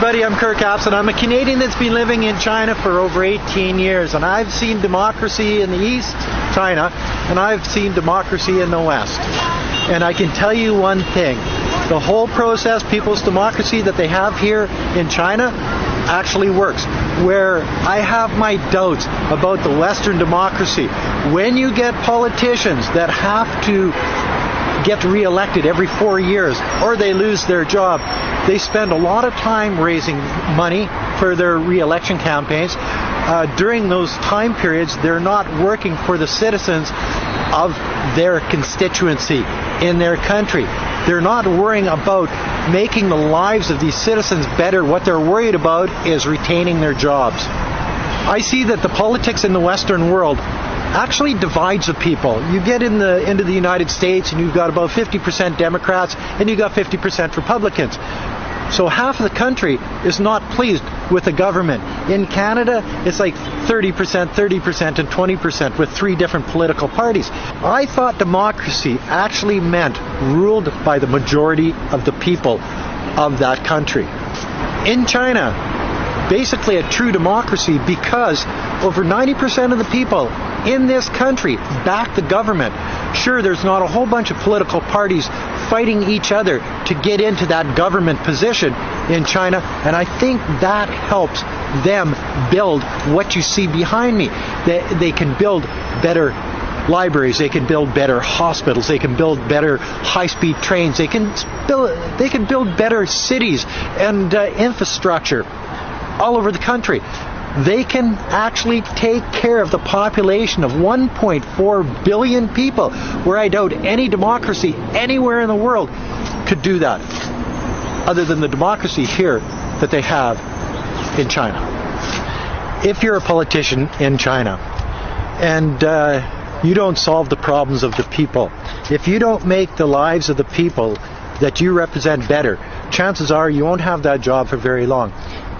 everybody, I'm Kirk Apson. I'm a Canadian that's been living in China for over 18 years, and I've seen democracy in the East, China, and I've seen democracy in the West. And I can tell you one thing, the whole process, people's democracy that they have here in China actually works. Where I have my doubts about the Western democracy, when you get politicians that have to get re-elected every 4 years or they lose their job, they spend a lot of time raising money for their re-election campaigns. During those time periods, they're not working for the citizens of their constituency in their country. They're not worrying about making the lives of these citizens better. What they're worried about is retaining their jobs. I see that the politics in the Western world actually divides the people. You get into the United States and you've got about 50% Democrats and you've got 50% Republicans. So half of the country is not pleased with the government. In Canada, it's like 30%, 30%, and 20% with three different political parties. I thought democracy actually meant ruled by the majority of the people of that country. In China, basically a true democracy because over 90% of the people in this country back the government. Sure, there's not a whole bunch of political parties fighting each other to get into that government position in China, and I think that helps them build what you see behind me. They can build better libraries, they can build better hospitals, they can build better high-speed trains, they can build better cities and infrastructure all over the country. They can actually take care of the population of 1.4 billion people, where I doubt any democracy anywhere in the world could do that, other than the democracy here that they have in China. If you're a politician in China and you don't solve the problems of the people, if you don't make the lives of the people that you represent better, chances are you won't have that job for very long.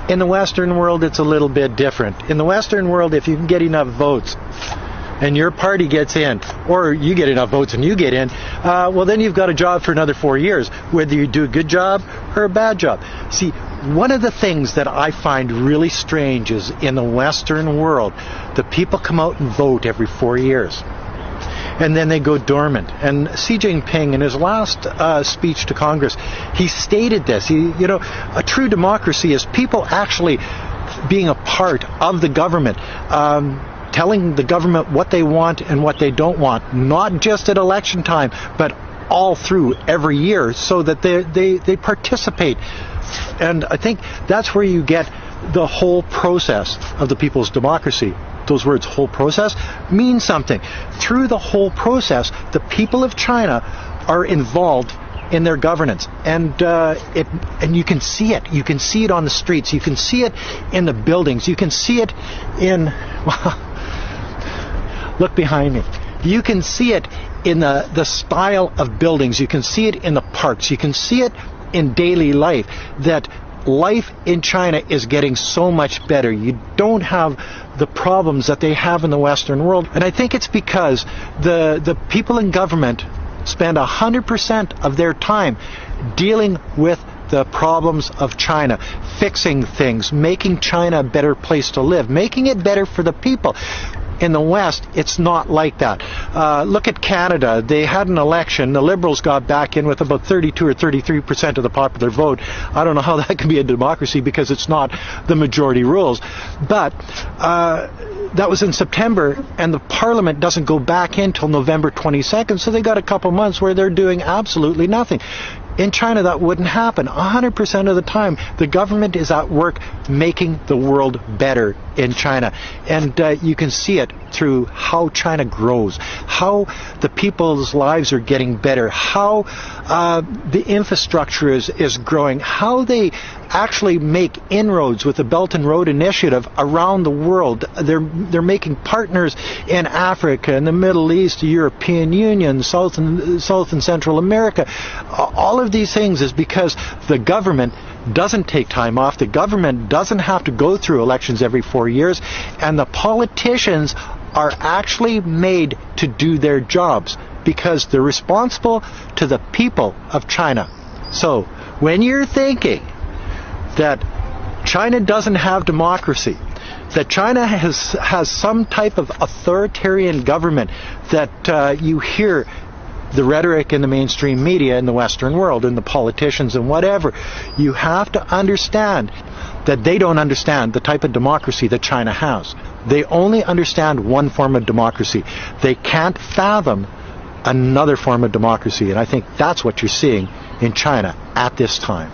In the Western world, it's a little bit different. In the Western world, if you can get enough votes and your party gets in, or you get enough votes and you get in, well, then you've got a job for another 4 years, whether you do a good job or a bad job. See, one of the things that I find really strange is in the Western world, the people come out and vote every 4 years. And then they go dormant. And Xi Jinping, in his last speech to Congress, he stated this. A true democracy is people actually being a part of the government, telling the government what they want and what they don't want, not just at election time, but all through every year, so that they participate. And I think that's where you get the whole process of the people's democracy. Those words, whole process, mean something. Through the whole process, the people of China are involved in their governance, and you can see it. You can see it on the streets. You can see it in the buildings. You can see it in. Look behind me. You can see it in the style of buildings. You can see it in the parks. You can see it in daily life. That life in China is getting so much better. You don't have the problems that they have in the Western world. And I think it's because the people in government spend 100% of their time dealing with the problems of China, fixing things, making China a better place to live, making it better for the people. In the West, it's not like that. Look at Canada. They had an election. The Liberals got back in with about 32 or 33% of the popular vote. I don't know how that can be a democracy because it's not the majority rules. But that was in September, and the Parliament doesn't go back in till November 22nd, so they got a couple months where they're doing absolutely nothing. In China, that wouldn't happen. 100% of the time, the government is at work making the world better in China. And you can see it through how China grows, how the people's lives are getting better, how the infrastructure is growing, how they actually make inroads with the Belt and Road Initiative around the world. They're making partners in Africa, in the Middle East, the European Union, South and Central America. All of these things is because the government doesn't take time off. The government doesn't have to go through elections every 4 years, and the politicians are actually made to do their jobs because they're responsible to the people of China. So when you're thinking that China doesn't have democracy, that China has some type of authoritarian government that you hear the rhetoric in the mainstream media in the Western world, in the politicians and whatever. You have to understand that they don't understand the type of democracy that China has. They only understand one form of democracy. They can't fathom another form of democracy, and I think that's what you're seeing in China at this time.